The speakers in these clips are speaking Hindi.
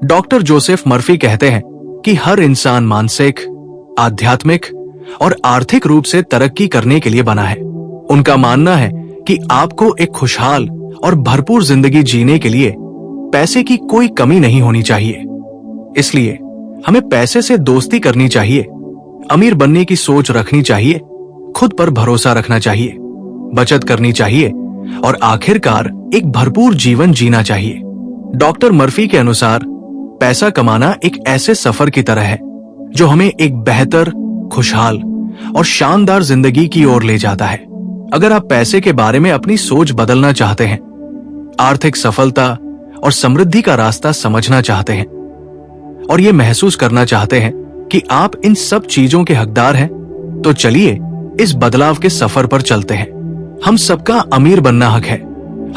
डॉक्टर जोसेफ मर्फी कहते हैं कि हर इंसान मानसिक, आध्यात्मिक और आर्थिक रूप से तरक्की करने के लिए बना है। उनका मानना है कि आपको एक खुशहाल और भरपूर जिंदगी जीने के लिए पैसे की कोई कमी नहीं होनी चाहिए। इसलिए हमें पैसे से दोस्ती करनी चाहिए, अमीर बनने की सोच रखनी चाहिए, खुद पर भरोसा रखना चाहिए, बचत करनी चाहिए और आखिरकार एक भरपूर जीवन जीना चाहिए। डॉक्टर मर्फी के अनुसार पैसा कमाना एक ऐसे सफर की तरह है जो हमें एक बेहतर, खुशहाल और शानदार जिंदगी की ओर ले जाता है। अगर आप पैसे के बारे में अपनी सोच बदलना चाहते हैं, आर्थिक सफलता और समृद्धि का रास्ता समझना चाहते हैं और ये महसूस करना चाहते हैं कि आप इन सब चीजों के हकदार हैं, तो चलिए इस बदलाव के सफर पर चलते हैं। हम सबका अमीर बनना हक है।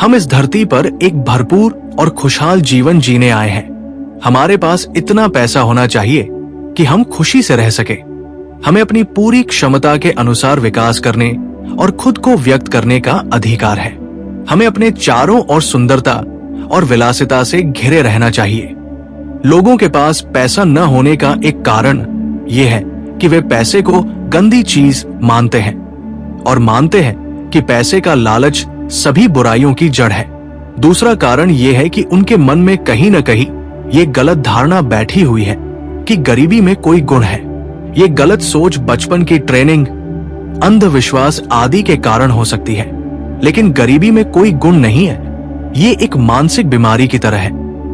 हम इस धरती पर एक भरपूर और खुशहाल जीवन जीने आए हैं। हमारे पास इतना पैसा होना चाहिए कि हम खुशी से रह सके। हमें अपनी पूरी क्षमता के अनुसार विकास करने और खुद को व्यक्त करने का अधिकार है। हमें अपने चारों ओर सुंदरता और विलासिता से घिरे रहना चाहिए। लोगों के पास पैसा न होने का एक कारण यह है कि वे पैसे को गंदी चीज मानते हैं और मानते हैं कि पैसे का लालच सभी बुराइयों की जड़ है। दूसरा कारण यह है कि उनके मन में कहीं न कहीं ये गलत धारणा बैठी हुई है कि गरीबी में कोई गुण है। ये गलत सोच बचपन की ट्रेनिंग, अंधविश्वास आदि के कारण हो सकती है, लेकिन गरीबी में कोई गुण नहीं है। ये एक मानसिक बीमारी की तरह है।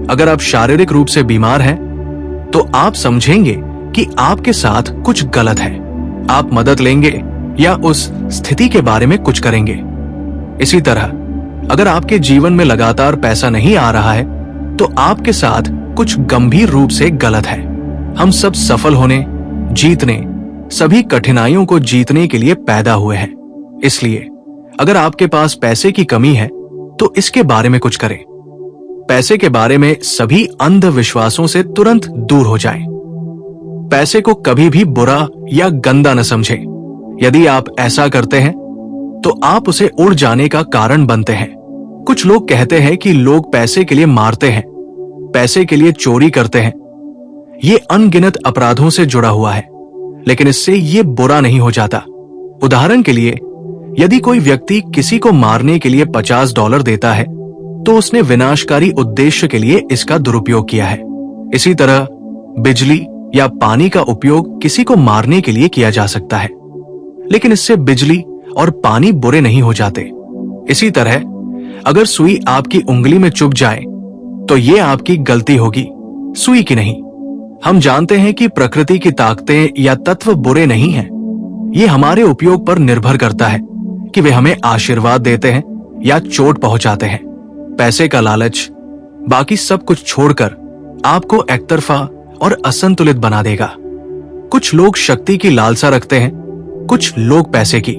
अगर आप शारीरिक रूप से बीमार हैं, तो आप समझेंगे कि आपके साथ कुछ गलत है। आप मदद लेंगे या उस स्थिति के बारे में कुछ करेंगे। इसी तरह अगर आपके जीवन में लगातार पैसा नहीं आ रहा है, तो आपके साथ कुछ गंभीर रूप से गलत है। हम सब सफल होने, जीतने, सभी कठिनाइयों को जीतने के लिए पैदा हुए हैं। इसलिए अगर आपके पास पैसे की कमी है, तो इसके बारे में कुछ करें। पैसे के बारे में सभी अंधविश्वासों से तुरंत दूर हो जाएं। पैसे को कभी भी बुरा या गंदा न समझें। यदि आप ऐसा करते हैं, तो आप उसे उड़ जाने का कारण बनते हैं। कुछ लोग कहते हैं कि लोग पैसे के लिए मारते हैं, पैसे के लिए चोरी करते हैं। ये अनगिनत अपराधों से जुड़ा हुआ है, लेकिन इससे ये बुरा नहीं हो जाता। उदाहरण के लिए, यदि कोई व्यक्ति किसी को मारने के लिए $50 देता है, तो उसने विनाशकारी उद्देश्य के लिए इसका दुरुपयोग किया है। इसी तरह बिजली या पानी का उपयोग किसी को मारने के लिए किया जा सकता है, लेकिन इससे बिजली और पानी बुरे नहीं हो जाते। इसी तरह अगर सुई आपकी उंगली में चुभ जाए, तो ये आपकी गलती होगी, सुई की नहीं। हम जानते हैं कि प्रकृति की ताकतें या तत्व बुरे नहीं हैं। ये हमारे उपयोग पर निर्भर करता है कि वे हमें आशीर्वाद देते हैं या चोट पहुंचाते हैं। पैसे का लालच बाकी सब कुछ छोड़कर आपको एकतरफा और असंतुलित बना देगा। कुछ लोग शक्ति की लालसा रखते हैं, कुछ लोग पैसे की।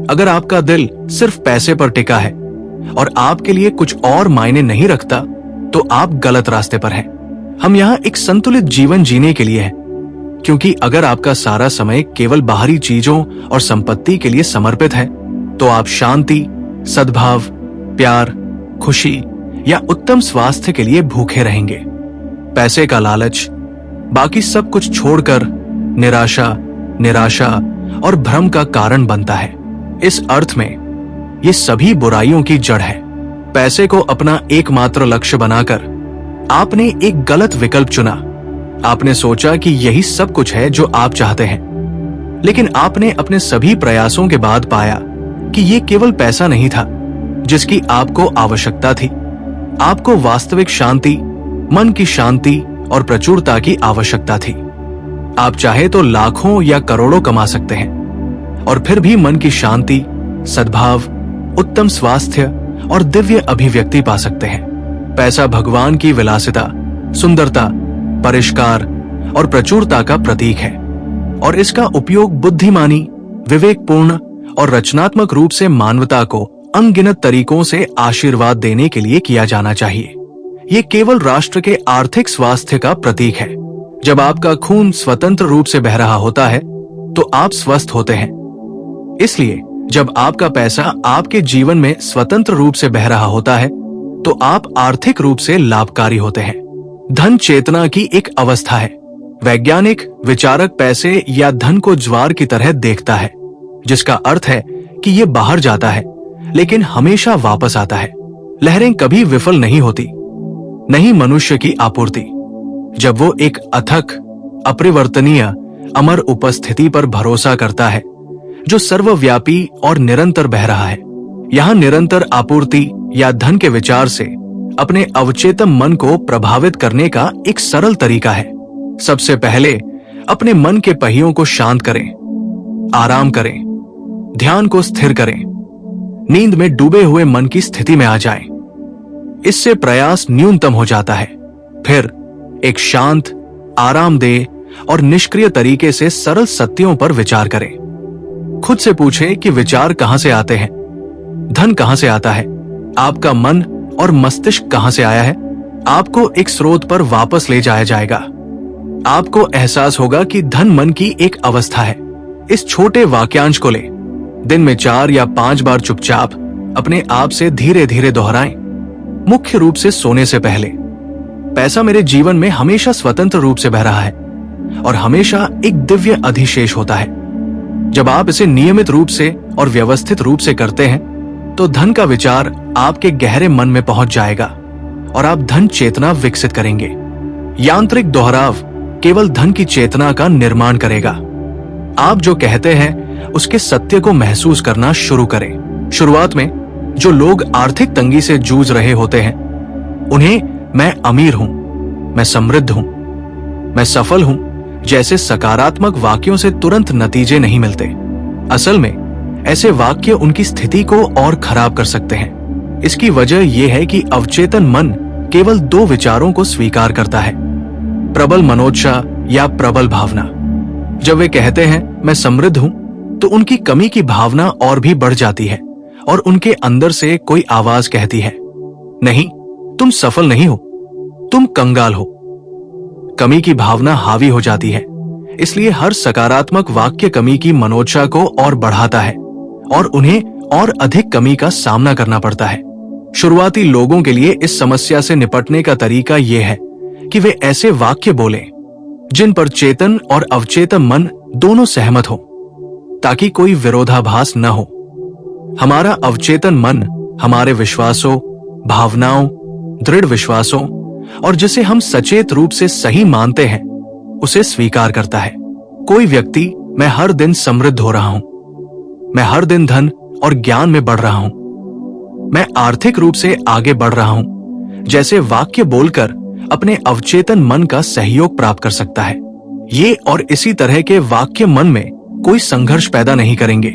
अगर आपका दिल सिर्फ पैसे पर टिका है और आपके लिए कुछ और मायने नहीं रखता, तो आप गलत रास्ते पर हैं। हम यहाँ एक संतुलित जीवन जीने के लिए हैं, क्योंकि अगर आपका सारा समय केवल बाहरी चीजों और संपत्ति के लिए समर्पित है, तो आप शांति, सद्भाव, प्यार, खुशी या उत्तम स्वास्थ्य के लिए भूखे रहेंगे। पैसे का लालच बाकी सब कुछ छोड़कर निराशा और भ्रम का कारण बनता है। इस अर्थ में ये सभी बुराइयों की जड़ है। पैसे को अपना एकमात्र लक्ष्य बनाकर आपने एक गलत विकल्प चुना। आपने सोचा कि यही सब कुछ है जो आप चाहते हैं, लेकिन आपने अपने सभी प्रयासों के बाद पाया कि ये केवल पैसा नहीं था जिसकी आपको आवश्यकता थी। आपको वास्तविक शांति, मन की शांति और प्रचुरता की आवश्यकता थी। आप चाहे तो लाखों या करोड़ों कमा सकते हैं और फिर भी मन की शांति, सद्भाव, उत्तम स्वास्थ्य और दिव्य अभिव्यक्ति पा सकते हैं। पैसा भगवान की विलासिता, सुंदरता, परिष्कार और प्रचुरता का प्रतीक है और इसका उपयोग बुद्धिमानी, विवेकपूर्ण और रचनात्मक रूप से मानवता को अनगिनत तरीकों से आशीर्वाद देने के लिए किया जाना चाहिए। ये केवल राष्ट्र के आर्थिक स्वास्थ्य का प्रतीक है। जब आपका खून स्वतंत्र रूप से बह रहा होता है, तो आप स्वस्थ होते हैं। इसलिए जब आपका पैसा आपके जीवन में स्वतंत्र रूप से बह रहा होता है, तो आप आर्थिक रूप से लाभकारी होते हैं। धन चेतना की एक अवस्था है। वैज्ञानिक विचारक पैसे या धन को ज्वार की तरह देखता है, जिसका अर्थ है कि ये बाहर जाता है लेकिन हमेशा वापस आता है। लहरें कभी विफल नहीं होती, नहीं मनुष्य की आपूर्ति। जब वो एक अथक, अपरिवर्तनीय, अमर उपस्थिति पर भरोसा करता है जो सर्वव्यापी और निरंतर बह रहा है। यहाँ निरंतर आपूर्ति या धन के विचार से अपने अवचेतन मन को प्रभावित करने का एक सरल तरीका है। सबसे पहले अपने मन के पहियों को शांत करें, आराम करें, ध्यान को स्थिर करें, नींद में डूबे हुए मन की स्थिति में आ जाएं। इससे प्रयास न्यूनतम हो जाता है। फिर एक शांत, आरामदेह और निष्क्रिय तरीके से सरल सत्यों पर विचार करें। खुद से पूछें कि विचार कहां से आते हैं, धन कहां से आता है, आपका मन और मस्तिष्क कहां से आया है। आपको एक स्रोत पर वापस ले जाया जाएगा। आपको एहसास होगा कि धन मन की एक अवस्था है। इस छोटे वाक्यांश को ले दिन में 4 या 5 बार चुपचाप अपने आप से धीरे धीरे दोहराएं। मुख्य रूप से सोने से पहले, पैसा मेरे जीवन में हमेशा स्वतंत्र रूप से बह रहा है और हमेशा एक दिव्य अधिशेष होता है। जब आप इसे नियमित रूप से और व्यवस्थित रूप से करते हैं तो धन का विचार आपके गहरे मन में पहुंच जाएगा और आप धन चेतना विकसित करेंगे। यांत्रिक दोहराव केवल धन की चेतना का निर्माण करेगा। आप जो कहते हैं उसके सत्य को महसूस करना शुरू करें। शुरुआत में जो लोग आर्थिक तंगी से जूझ रहे होते हैं, उन्हें मैं अमीर हूं, मैं समृद्ध हूं, मैं सफल हूं जैसे सकारात्मक वाक्यों से तुरंत नतीजे नहीं मिलते। असल में ऐसे वाक्य उनकी स्थिति को और खराब कर सकते हैं। इसकी वजह यह है कि अवचेतन मन केवल 2 विचारों को स्वीकार करता है, प्रबल मनोदशा या प्रबल भावना। जब वे कहते हैं मैं समृद्ध हूं, तो उनकी कमी की भावना और भी बढ़ जाती है और उनके अंदर से कोई आवाज कहती है, नहीं, तुम सफल नहीं हो, तुम कंगाल हो। कमी की भावना हावी हो जाती है, इसलिए हर सकारात्मक वाक्य कमी की मनोदशा को और बढ़ाता है और उन्हें और अधिक कमी का सामना करना पड़ता है। शुरुआती लोगों के लिए इस समस्या से निपटने का तरीका यह है कि वे ऐसे वाक्य बोलें जिन पर चेतन और अवचेतन मन दोनों सहमत हो, ताकि कोई विरोधाभास न हो। हमारा अवचेतन मन हमारे विश्वासों, भावनाओं, दृढ़ विश्वासों और जिसे हम सचेत रूप से सही मानते हैं उसे स्वीकार करता है। कोई व्यक्ति मैं हर दिन समृद्ध हो रहा हूं, मैं हर दिन धन और ज्ञान में बढ़ रहा हूं, मैं आर्थिक रूप से आगे बढ़ रहा हूं जैसे वाक्य बोलकर अपने अवचेतन मन का सहयोग प्राप्त कर सकता है। ये और इसी तरह के वाक्य मन में कोई संघर्ष पैदा नहीं करेंगे।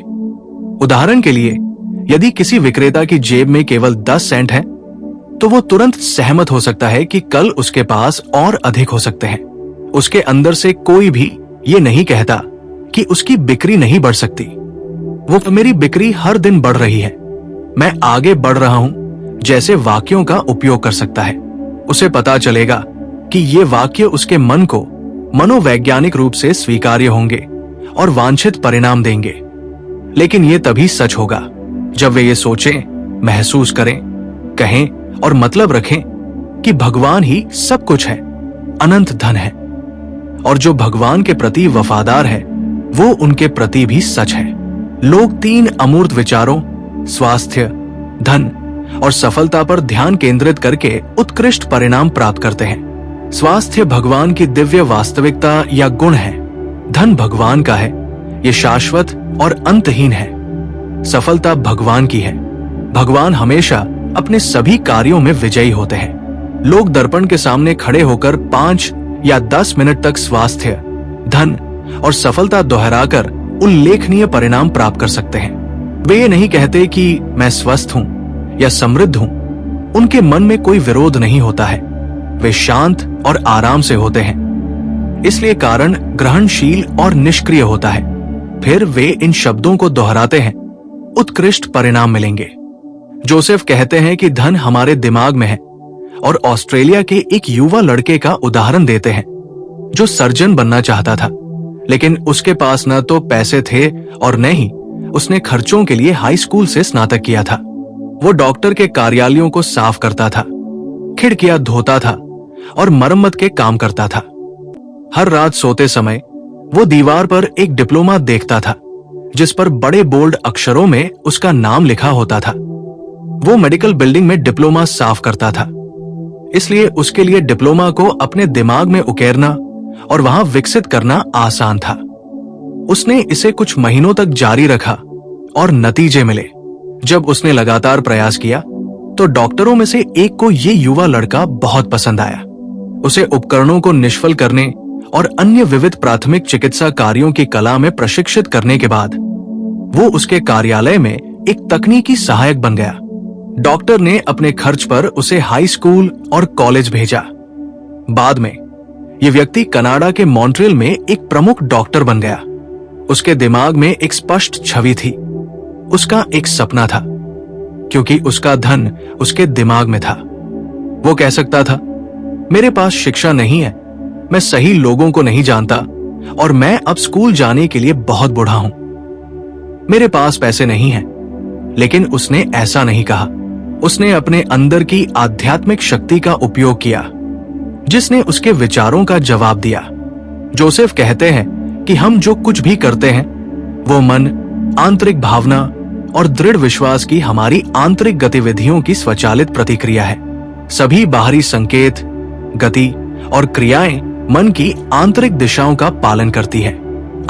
उदाहरण के लिए, यदि किसी विक्रेता की जेब में केवल 10 सेंट है, तो वो तुरंत सहमत हो सकता है कि कल उसके पास और अधिक हो सकते हैं। उसके अंदर से कोई भी ये नहीं कहता कि उसकी बिक्री नहीं बढ़ सकती। वो मेरी बिक्री हर दिन बढ़ रही है, मैं आगे बढ़ रहा हूं जैसे वाक्यों का उपयोग कर सकता है। उसे पता चलेगा कि ये वाक्य उसके मन को मनोवैज्ञानिक रूप से स्वीकार्य होंगे और वांछित परिणाम देंगे। लेकिन ये तभी सच होगा जब वे ये सोचें, महसूस करें, कहें और मतलब रखें कि भगवान ही सब कुछ है, अनंत धन है, और जो भगवान के प्रति वफादार है वो उनके प्रति भी सच है। लोग 3 अमूर्त विचारों, स्वास्थ्य, धन और सफलता पर ध्यान केंद्रित करके उत्कृष्ट परिणाम प्राप्त करते हैं। स्वास्थ्य भगवान की दिव्य वास्तविकता या गुण है, धन भगवान का है, ये शाश्वत और अंतहीन है। सफलता भगवान की है, भगवान हमेशा अपने सभी कार्यों में विजयी होते हैं। लोग दर्पण के सामने खड़े होकर 5 या 10 मिनट तक स्वास्थ्य, धन और सफलता दोहराकर उल्लेखनीय परिणाम प्राप्त कर सकते हैं। वे ये नहीं कहते कि मैं स्वस्थ हूं या समृद्ध हूं। उनके मन में कोई विरोध नहीं होता है, वे शांत और आराम से होते हैं। इसलिए कारण ग्रहणशील और निष्क्रिय होता है। फिर वे इन शब्दों को दोहराते हैं, उत्कृष्ट परिणाम मिलेंगे। जोसेफ कहते हैं कि धन हमारे दिमाग में है और ऑस्ट्रेलिया के एक युवा लड़के का उदाहरण देते हैं जो सर्जन बनना चाहता था, लेकिन उसके पास न तो पैसे थे और न ही उसने खर्चों के लिए हाई स्कूल से स्नातक किया था। वो डॉक्टर के कार्यालयों को साफ करता था, खिड़कियां धोता था और मरम्मत के काम करता था। हर रात सोते समय वो दीवार पर एक डिप्लोमा देखता था जिस पर बड़े बोल्ड अक्षरों में उसका नाम लिखा होता था। वो मेडिकल बिल्डिंग में डिप्लोमा साफ करता था, इसलिए उसके लिए डिप्लोमा को अपने दिमाग में उकेरना और वहां विकसित करना आसान था। उसने इसे कुछ महीनों तक जारी रखा और नतीजे मिले। जब उसने लगातार प्रयास किया तो डॉक्टरों में से एक को ये युवा लड़का बहुत पसंद आया। उसे उपकरणों को निष्फल करने और अन्य विविध प्राथमिक चिकित्सा कार्यों की कला में प्रशिक्षित करने के बाद वो उसके कार्यालय में एक तकनीकी सहायक बन गया। डॉक्टर ने अपने खर्च पर उसे हाई स्कूल और कॉलेज भेजा। बाद में ये व्यक्ति कनाडा के मॉन्ट्रियल में एक प्रमुख डॉक्टर बन गया। उसके दिमाग में एक स्पष्ट छवि थी। उसका एक सपना था, क्योंकि उसका धन उसके दिमाग में था। वो कह सकता था, मेरे पास शिक्षा नहीं है, मैं सही लोगों को नहीं जानता और मैं अब स्कूल जाने के लिए बहुत बूढ़ा हूं। मेरे पास पैसे नहीं हैं। लेकिन उसने ऐसा नहीं कहा। उसने अपने अंदर की आध्यात्मिक शक्ति का उपयोग किया, जिसने उसके विचारों का जवाब दिया। जोसेफ कहते हैं कि हम जो कुछ भी करते हैं वो मन, आंतरिक भावना और दृढ़ विश्वास की हमारी आंतरिक गतिविधियों की स्वचालित प्रतिक्रिया है। सभी बाहरी संकेत, गति और क्रियाएं मन की आंतरिक दिशाओं का पालन करती है।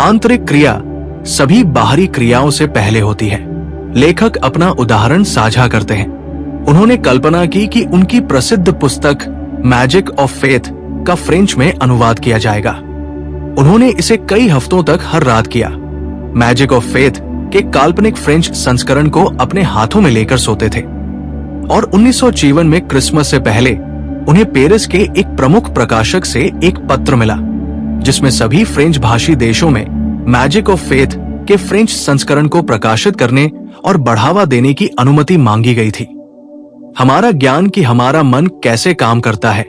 आंतरिक क्रिया सभी बाहरी क्रियाओं से पहले होती है। लेखक अपना उदाहरण साझा करते हैं। उन्होंने कल्पना की कि उनकी प्रसिद्ध पुस्तक मैजिक ऑफ फेथ का फ्रेंच में अनुवाद किया जाएगा। उन्होंने इसे कई हफ्तों तक हर रात किया। मैजिक ऑफ फेथ के काल्पनिक फ्रेंच संस्करण को अपने हाथों में लेकर सोते थे और 1954 में क्रिसमस से पहले उन्हें पेरिस के एक प्रमुख प्रकाशक से एक पत्र मिला, जिसमें सभी फ्रेंच भाषी देशों में मैजिक ऑफ फेथ के फ्रेंच संस्करण को प्रकाशित करने और बढ़ावा देने की अनुमति मांगी गई थी। हमारा ज्ञान कि हमारा मन कैसे काम करता है,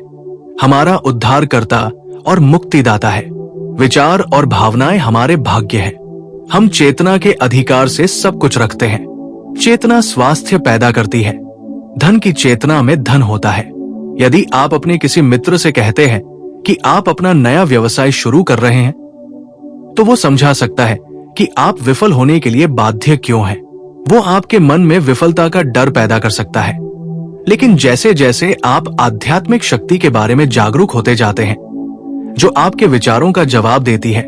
हमारा उद्धारकर्ता और मुक्तिदाता है। विचार और भावनाएं हमारे भाग्य हैं। हम चेतना के अधिकार से सब कुछ रखते हैं। चेतना स्वास्थ्य पैदा करती है। धन की चेतना में धन होता है। यदि आप अपने किसी मित्र से कहते हैं कि आप अपना नया व्यवसाय शुरू कर रहे हैं, तो वो समझा सकता है कि आप विफल होने के लिए बाध्य क्यों हैं। वो आपके मन में विफलता का डर पैदा कर सकता है। लेकिन जैसे जैसे आप आध्यात्मिक शक्ति के बारे में जागरूक होते जाते हैं, जो आपके विचारों का जवाब देती है,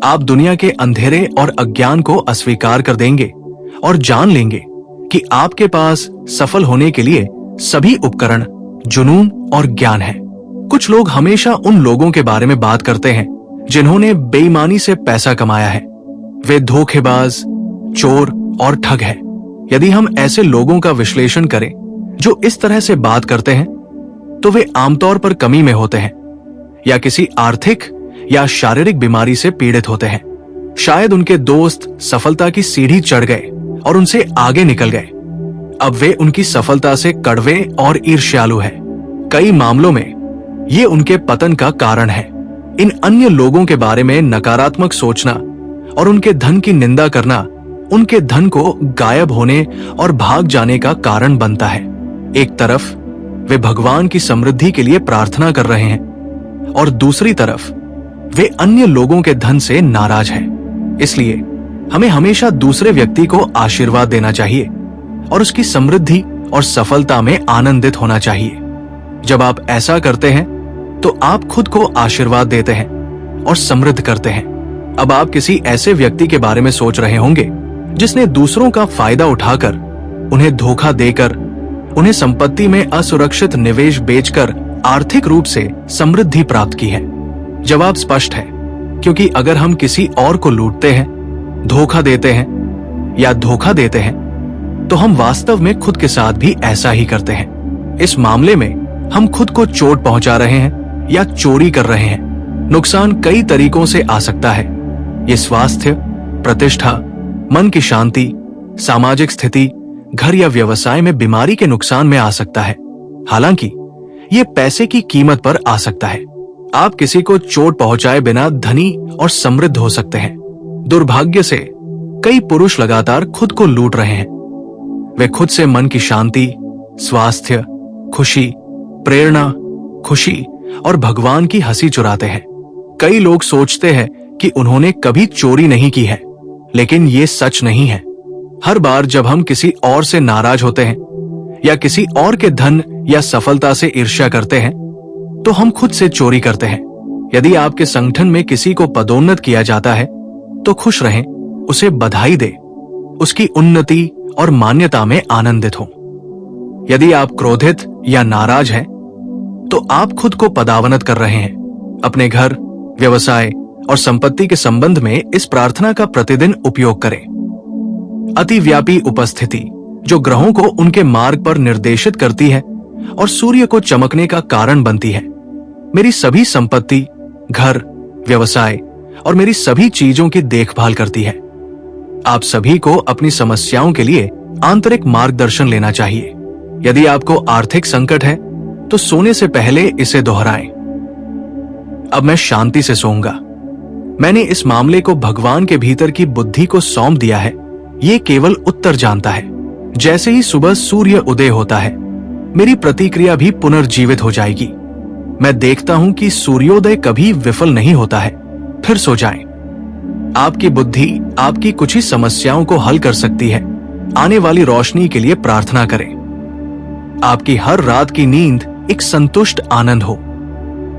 आप दुनिया के अंधेरे और अज्ञान को अस्वीकार कर देंगे और जान लेंगे कि आपके पास सफल होने के लिए सभी उपकरण, जुनून और ज्ञान है। कुछ लोग हमेशा उन लोगों के बारे में बात करते हैं जिन्होंने बेईमानी से पैसा कमाया है। वे धोखेबाज, चोर और ठग हैं। यदि हम ऐसे लोगों का विश्लेषण करें जो इस तरह से बात करते हैं, तो वे आमतौर पर कमी में होते हैं या किसी आर्थिक या शारीरिक बीमारी से पीड़ित होते हैं। शायद उनके दोस्त सफलता की सीढ़ी चढ़ गए और उनसे आगे निकल गए। अब वे उनकी सफलता से कड़वे और ईर्ष्यालु हैं। कई मामलों में ये उनके पतन का कारण है। इन अन्य लोगों के बारे में नकारात्मक सोचना और उनके धन की निंदा करना उनके धन को गायब होने और भाग जाने का कारण बनता है। एक तरफ वे भगवान की समृद्धि के लिए प्रार्थना कर रहे हैं और दूसरी तरफ वे अन्य लोगों के धन से नाराज हैं। इसलिए हमें हमेशा दूसरे व्यक्ति को आशीर्वाद देना चाहिए और उसकी समृद्धि और सफलता में आनंदित होना चाहिए। जब आप ऐसा करते हैं तो आप खुद को आशीर्वाद देते हैं और समृद्ध करते हैं। अब आप किसी ऐसे व्यक्ति के बारे में सोच रहे होंगे जिसने दूसरों का फायदा उठाकर, उन्हें धोखा देकर, उन्हें संपत्ति में असुरक्षित निवेश बेचकर आर्थिक रूप से समृद्धि प्राप्त की है। जवाब स्पष्ट है, क्योंकि अगर हम किसी और को लूटते हैं, धोखा देते हैं या धोखा देते हैं, तो हम वास्तव में खुद के साथ भी ऐसा ही करते हैं। इस मामले में हम खुद को चोट पहुंचा रहे हैं या चोरी कर रहे हैं। नुकसान कई तरीकों से आ सकता है। ये स्वास्थ्य, प्रतिष्ठा, मन की शांति, सामाजिक स्थिति, घर या व्यवसाय में बीमारी के नुकसान में आ सकता है। हालांकि ये पैसे की कीमत पर आ सकता है। आप किसी को चोट पहुंचाए बिना धनी और समृद्ध हो सकते हैं। दुर्भाग्य से कई पुरुष लगातार खुद को लूट रहे हैं। वे खुद से मन की शांति, स्वास्थ्य, खुशी, प्रेरणा, खुशी और भगवान की हंसी चुराते हैं। कई लोग सोचते हैं कि उन्होंने कभी चोरी नहीं की है, लेकिन ये सच नहीं है। हर बार जब हम किसी और से नाराज होते हैं या किसी और के धन या सफलता से ईर्ष्या करते हैं, तो हम खुद से चोरी करते हैं। यदि आपके संगठन में किसी को पदोन्नत किया जाता है तो खुश रहें, उसे बधाई दें, उसकी उन्नति और मान्यता में आनंदित हों। यदि आप क्रोधित या नाराज हैं, तो आप खुद को पदावनत कर रहे हैं। अपने घर, व्यवसाय और संपत्ति के संबंध में इस प्रार्थना का प्रतिदिन उपयोग करें। अतिव्यापी उपस्थिति जो ग्रहों को उनके मार्ग पर निर्देशित करती है और सूर्य को चमकने का कारण बनती है, मेरी सभी संपत्ति, घर, व्यवसाय और मेरी सभी चीजों की देखभाल करती है। आप सभी को अपनी समस्याओं के लिए आंतरिक मार्गदर्शन लेना चाहिए। यदि आपको आर्थिक संकट है तो सोने से पहले इसे दोहराएं। अब मैं शांति से सोऊंगा। मैंने इस मामले को भगवान के भीतर की बुद्धि को सौंप दिया है। ये केवल उत्तर जानता है। जैसे ही सुबह सूर्य उदय होता है, मेरी प्रतिक्रिया भी पुनर्जीवित हो जाएगी। मैं देखता हूं कि सूर्योदय कभी विफल नहीं होता है। फिर सो जाएं। आपकी बुद्धि आपकी कुछ ही समस्याओं को हल कर सकती है। आने वाली रोशनी के लिए प्रार्थना करें। आपकी हर रात की नींद एक संतुष्ट आनंद हो।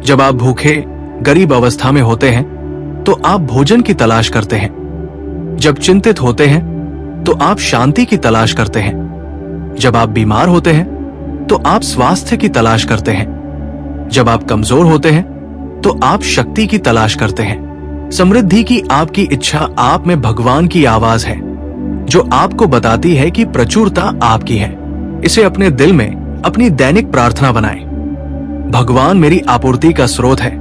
जब आप भूखे, गरीब अवस्था में होते हैं तो आप भोजन की तलाश करते हैं। जब चिंतित होते हैं तो आप शांति की तलाश करते हैं। जब आप बीमार होते हैं तो आप स्वास्थ्य की तलाश करते हैं। जब आप कमजोर होते हैं तो आप शक्ति की तलाश करते हैं। समृद्धि की आपकी इच्छा आप में भगवान की आवाज है, जो आपको बताती है कि प्रचुरता आपकी है। इसे अपने दिल में अपनी दैनिक प्रार्थना बनाएं। भगवान मेरी आपूर्ति का स्रोत है,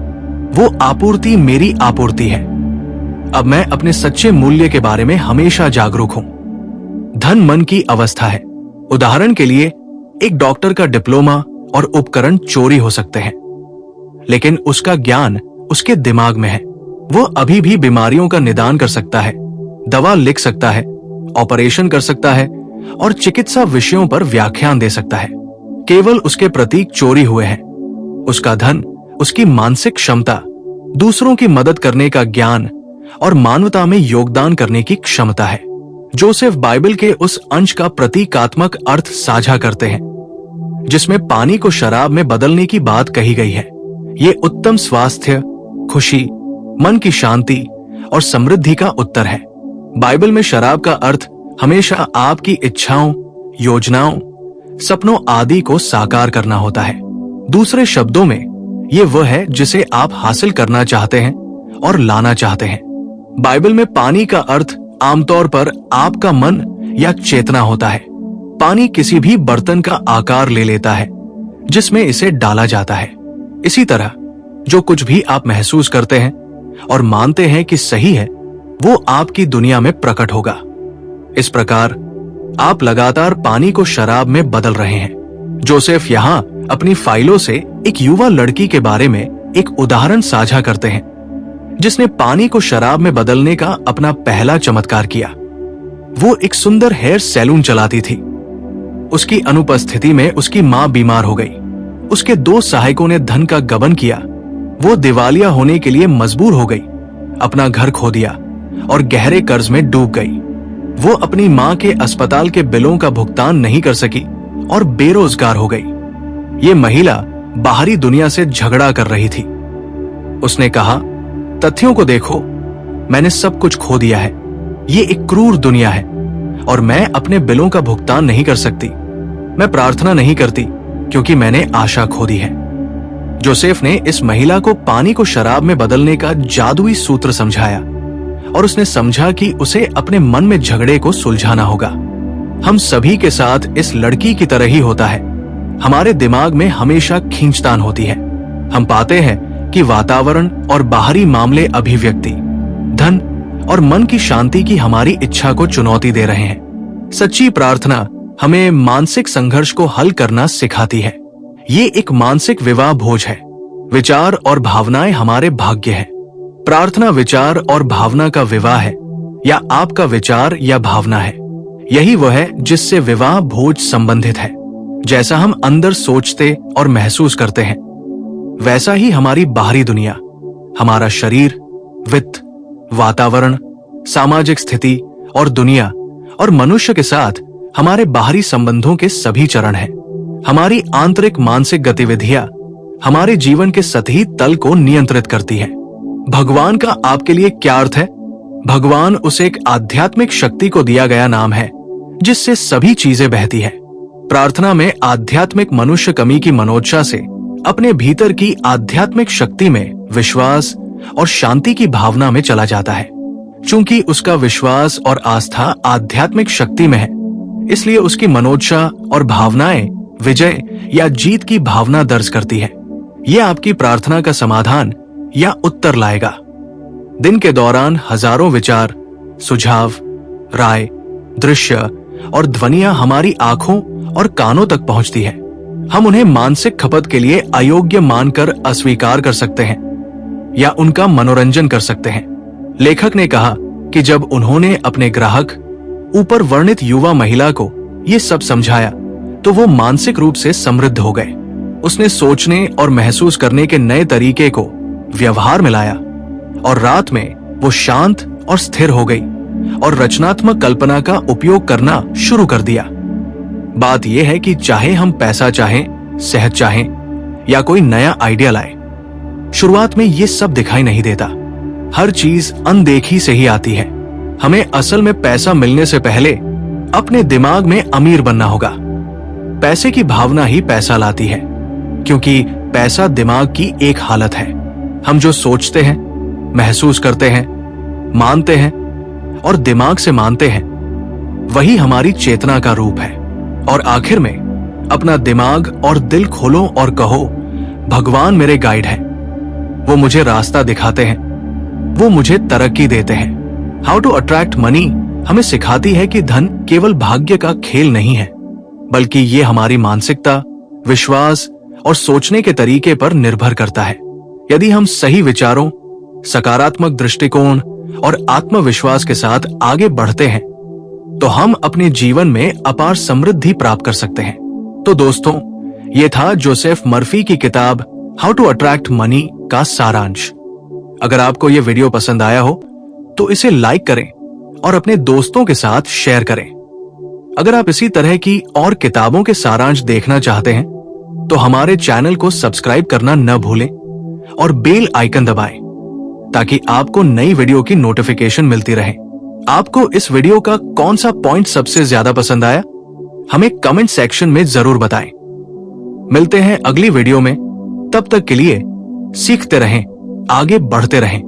वो आपूर्ति मेरी आपूर्ति है। अब मैं अपने सच्चे मूल्य के बारे में हमेशा जागरूक हूं। धन मन की अवस्था है। उदाहरण के लिए, एक डॉक्टर का डिप्लोमा और उपकरण चोरी हो सकते हैं, लेकिन उसका ज्ञान उसके दिमाग में है। वो अभी भी बीमारियों का निदान कर सकता है, दवा लिख सकता है, ऑपरेशन कर सकता है और चिकित्सा विषयों पर व्याख्यान दे सकता है। केवल उसके प्रतीक चोरी हुए हैं। उसका धन, उसकी मानसिक क्षमता, दूसरों की मदद करने का ज्ञान और मानवता में योगदान करने की क्षमता है। जोसेफ बाइबल के उस अंश का प्रतीकात्मक अर्थ साझा करते हैं जिसमें पानी को शराब में बदलने की बात कही गई है। ये उत्तम स्वास्थ्य, खुशी, मन की शांति और समृद्धि का उत्तर है। बाइबल में शराब का अर्थ हमेशा आपकी इच्छाओं, योजनाओं, सपनों आदि को साकार करना होता है। दूसरे शब्दों में, ये वह है जिसे आप हासिल करना चाहते हैं और लाना चाहते हैं। बाइबल में पानी का अर्थ आमतौर पर आपका मन या चेतना होता है। पानी किसी भी बर्तन का आकार ले लेता है जिसमें इसे डाला जाता है। इसी तरह जो कुछ भी आप महसूस करते हैं और मानते हैं कि सही है, वो आपकी दुनिया में प्रकट होगा। इस प्रकार आप लगातार पानी को शराब में बदल रहे हैं। जोसेफ यहाँ अपनी फाइलों से एक युवा लड़की के बारे में एक उदाहरण साझा करते हैं जिसने पानी को शराब में बदलने का अपना पहला चमत्कार किया। वो एक सुंदर हेयर सैलून चलाती थी। उसकी अनुपस्थिति में उसकी मां बीमार हो गई। उसके 2 सहायकों ने धन का गबन किया। वो दिवालिया होने के लिए मजबूर हो गई, अपना घर खो दिया और गहरे कर्ज में डूब गई। वो अपनी मां के अस्पताल के बिलों का भुगतान नहीं कर सकी और बेरोजगार हो गई। ये महिला बाहरी दुनिया से झगड़ा कर रही थी। उसने कहा, तथ्यों को देखो, मैंने सब कुछ खो दिया है। ये एक क्रूर दुनिया है और मैं अपने बिलों का भुगतान नहीं कर सकती। मैं प्रार्थना नहीं करती क्योंकि मैंने आशा खो दी है। जोसेफ ने इस महिला को पानी को शराब में बदलने का जादुई सूत्र समझाया और उसने समझा कि उसे अपने मन में झगड़े को सुलझाना होगा। हम सभी के साथ इस लड़की की तरह ही होता है। हमारे दिमाग में हमेशा खींचतान होती है। हम पाते हैं कि वातावरण और बाहरी मामले अभिव्यक्ति, धन और मन की शांति की हमारी इच्छा को चुनौती दे रहे हैं। सच्ची प्रार्थना हमें मानसिक संघर्ष को हल करना सिखाती है। ये एक मानसिक विवाह भोज है। विचार और भावनाएं हमारे भाग्य है। प्रार्थना विचार और भावना का विवाह है, या आपका विचार या भावना है। यही वह है जिससे विवाह भोज संबंधित है। जैसा हम अंदर सोचते और महसूस करते हैं, वैसा ही हमारी बाहरी दुनिया, हमारा शरीर, वित्त, वातावरण, सामाजिक स्थिति और दुनिया और मनुष्य के साथ हमारे बाहरी संबंधों के सभी चरण हैं। हमारी आंतरिक मानसिक गतिविधियां हमारे जीवन के सतही तल को नियंत्रित करती हैं। भगवान का आपके लिए क्या अर्थ है? भगवान उस एक आध्यात्मिक शक्ति को दिया गया नाम है जिससे सभी चीजें बहती हैं। प्रार्थना में आध्यात्मिक मनुष्य कमी की मनोदशा से अपने भीतर की आध्यात्मिक शक्ति में विश्वास और शांति की भावना में चला जाता है। चूंकि उसका विश्वास और आस्था आध्यात्मिक शक्ति में है, इसलिए उसकी मनोदशा और भावनाएं विजय या जीत की भावना दर्ज करती है। यह आपकी प्रार्थना का समाधान या उत्तर लाएगा। दिन के दौरान हजारों विचार, सुझाव, राय, दृश्य और ध्वनियां हमारी आंखों और कानों तक पहुंचती है। हम उन्हें मानसिक खपत के लिए अयोग्य मानकर अस्वीकार कर सकते हैं या उनका मनोरंजन कर सकते हैं। लेखक ने कहा कि जब उन्होंने अपने ग्राहक, ऊपर वर्णित युवा महिला को ये सब समझाया तो वो मानसिक रूप से समृद्ध हो गए। उसने सोचने और महसूस करने के नए तरीके को व्यवहार में लाया और रात में वो शांत और स्थिर हो गई और रचनात्मक कल्पना का उपयोग करना शुरू कर दिया। बात यह है कि चाहे हम पैसा चाहें, सेहत चाहें या कोई नया आइडिया लाए, शुरुआत में ये सब दिखाई नहीं देता। हर चीज अनदेखी से ही आती है। हमें असल में पैसा मिलने से पहले अपने दिमाग में अमीर बनना होगा। पैसे की भावना ही पैसा लाती है, क्योंकि पैसा दिमाग की एक हालत है। हम जो सोचते हैं, महसूस करते हैं, मानते हैं और दिमाग से मानते हैं, वही हमारी चेतना का रूप है। और आखिर में अपना दिमाग और दिल खोलो और कहो, भगवान मेरे गाइड हैं। वो मुझे रास्ता दिखाते हैं, वो मुझे तरक्की देते हैं। हाउ टू अट्रैक्ट मनी हमें सिखाती है कि धन केवल भाग्य का खेल नहीं है, बल्कि ये हमारी मानसिकता, विश्वास और सोचने के तरीके पर निर्भर करता है। यदि हम सही विचारों, सकारात्मक दृष्टिकोण और आत्मविश्वास के साथ आगे बढ़ते हैं तो हम अपने जीवन में अपार समृद्धि प्राप्त कर सकते हैं। तो दोस्तों, ये था जोसेफ मर्फी की किताब हाउ टू अट्रैक्ट मनी का सारांश। अगर आपको यह वीडियो पसंद आया हो तो इसे लाइक करें और अपने दोस्तों के साथ शेयर करें। अगर आप इसी तरह की और किताबों के सारांश देखना चाहते हैं तो हमारे चैनल को सब्सक्राइब करना न भूलें और बेल आइकन दबाएं ताकि आपको नई वीडियो की नोटिफिकेशन मिलती रहे। आपको इस वीडियो का कौन सा पॉइंट सबसे ज्यादा पसंद आया, हमें कमेंट सेक्शन में जरूर बताएं। मिलते हैं अगली वीडियो में। तब तक के लिए सीखते रहें, आगे बढ़ते रहें।